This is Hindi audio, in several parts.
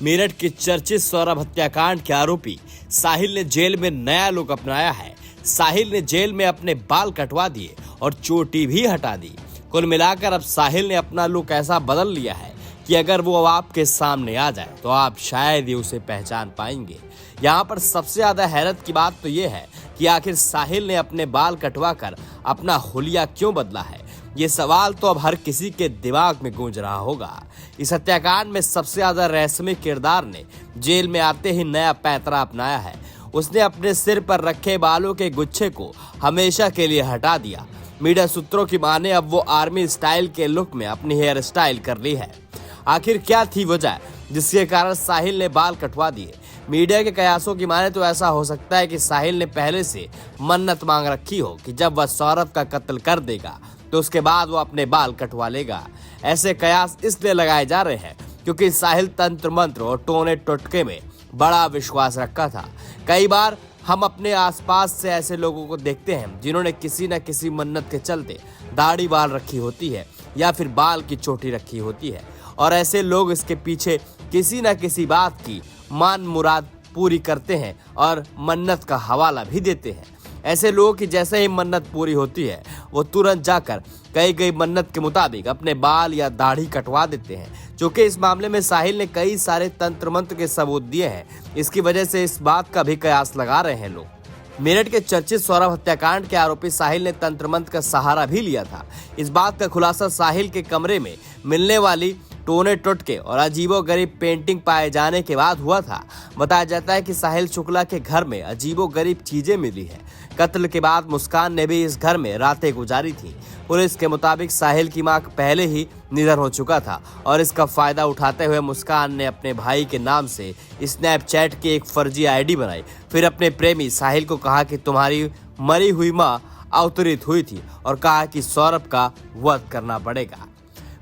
मेरठ के चर्चित सौरभ हत्याकांड के आरोपी साहिल ने जेल में नया लुक अपनाया है। साहिल ने जेल में अपने बाल कटवा दिए और चोटी भी हटा दी। कुल मिलाकर अब साहिल ने अपना लुक ऐसा बदल लिया है कि अगर वो अब आपके सामने आ जाए तो आप शायद ही उसे पहचान पाएंगे। यहाँ पर सबसे ज्यादा हैरत की बात तो ये है कि आखिर साहिल ने अपने बाल कटवाकर अपना हुलिया क्यों बदला है। ये सवाल तो अब हर किसी के दिमाग में गूंज रहा होगा। इस हत्याकांड में सबसे ज्यादा रहस्यमय किरदार ने जेल में आते ही नया पैंतरा अपनाया है। उसने अपने सिर पर रखे बालों के गुच्छे को हमेशा के लिए हटा दिया। मीडिया सूत्रों की माने अब वो आर्मी स्टाइल के लुक में अपनी हेयर स्टाइल कर ली है। आखिर क्या थी वजह जिसके कारण साहिल ने बाल कटवा दिए। मीडिया के कयासों की माने तो ऐसा हो सकता है कि साहिल ने पहले से मन्नत मांग रखी हो कि जब वह सौरभ का कत्ल कर देगा तो उसके बाद वो अपने बाल कटवा लेगा। ऐसे कयास इसलिए लगाए जा रहे हैं क्योंकि साहिल तंत्र मंत्र और टोने टोटके में बड़ा विश्वास रखा था। कई बार हम अपने आसपास से ऐसे लोगों को देखते हैं जिन्होंने किसी न किसी मन्नत के चलते दाढ़ी बाल रखी होती है या फिर बाल की चोटी रखी होती है, और ऐसे लोग इसके पीछे किसी न किसी बात की मान मुराद पूरी करते हैं और मन्नत का हवाला भी देते हैं। ऐसे लोगों की जैसे ही मन्नत पूरी होती है वो तुरंत जाकर कई गई मन्नत के मुताबिक अपने बाल या दाढ़ी कटवा देते हैं। चूंकि इस मामले में साहिल ने कई सारे तंत्र मंत्र के सबूत दिए हैं, इसकी वजह से इस बात का भी कयास लगा रहे हैं लोग। मेरठ के चर्चित सौरभ हत्याकांड के आरोपी साहिल ने तंत्र मंत्र का सहारा भी लिया था। इस बात का खुलासा साहिल के कमरे में मिलने वाली टोने टोटके और अजीबोगरीब पेंटिंग पाए जाने के बाद हुआ था। बताया जाता है कि साहिल शुक्ला के घर में अजीबोगरीब चीजें मिली है। कत्ल के बाद मुस्कान ने भी इस घर में रातें गुजारी थी। पुलिस के मुताबिक साहिल की मां पहले ही निधन हो चुका था और इसका फायदा उठाते हुए मुस्कान ने अपने भाई के नाम से स्नैपचैट की एक फर्जी आईडी बनाई। फिर अपने प्रेमी साहिल को कहा कि तुम्हारी मरी हुई मां अवतरित हुई थी और कहा कि सौरभ का वध करना पड़ेगा।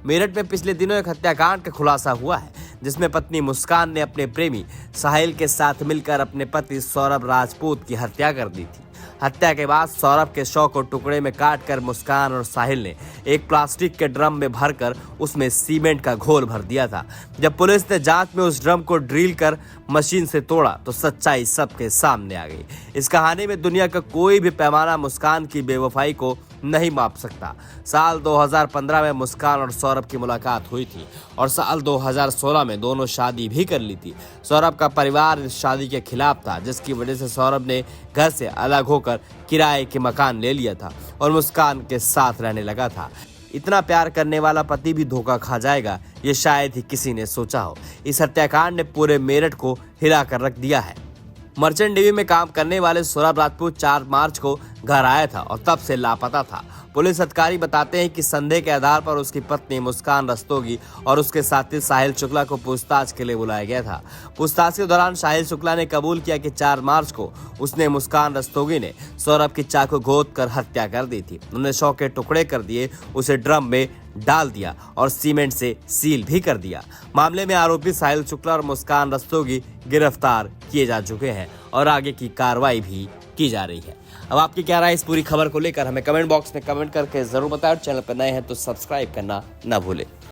मेरठ में पिछले दिनों एक हत्याकांड का खुलासा हुआ है जिसमें पत्नी मुस्कान ने अपने प्रेमी साहिल के साथ मिलकर अपने पति सौरभ राजपूत की हत्या कर दी थी। हत्या के बाद सौरभ के शव को टुकड़े में काटकर मुस्कान और साहिल ने एक प्लास्टिक के ड्रम में भरकर उसमें सीमेंट का घोल भर दिया था। जब पुलिस ने जांच में उस ड्रम को ड्रिल कर मशीन से तोड़ा तो सच्चाई सबके सामने आ गई। इस कहानी में दुनिया का कोई भी पैमाना मुस्कान की बेवफाई को नहीं माप सकता। साल 2015 में मुस्कान और सौरभ की मुलाकात हुई थी और साल 2016 में दोनों शादी भी कर ली थी। सौरभ का परिवार इस शादी के खिलाफ था, जिसकी वजह से सौरभ ने घर से अलग होकर किराए के मकान ले लिया था और मुस्कान के साथ रहने लगा था। इतना प्यार करने वाला पति भी धोखा खा जाएगा, ये शायद ही किसी ने सोचा हो। इस हत्याकांड ने पूरे मेरठ को हिला कर रख दिया है। मर्चेंट नेवी में काम करने वाले सौरभ राजपूत 4 मार्च को घर आया था और तब से लापता था। पुलिस अधिकारी बताते हैं कि संदेह के आधार पर उसकी पत्नी मुस्कान रस्तोगी और उसके साथी साहिल शुक्ला को पूछताछ के लिए बुलाया गया था। पूछताछ के दौरान साहिल शुक्ला ने कबूल किया कि 4 मार्च को उसने मुस्कान रस्तोगी ने सौरभ की चाकू घोंद कर हत्या कर दी थी। उन्होंने शव के टुकड़े कर दिए, उसे ड्रम में डाल दिया और सीमेंट से सील भी कर दिया। मामले में आरोपी साहिल शुक्ला और मुस्कान रस्तोगी गिरफ्तार किए जा चुके हैं और आगे की कार्रवाई भी की जा रही है। अब आपकी क्या राय है इस पूरी खबर को लेकर हमें कमेंट बॉक्स में कमेंट करके जरूर बताएं और चैनल पर नए हैं तो सब्सक्राइब करना ना भूलें।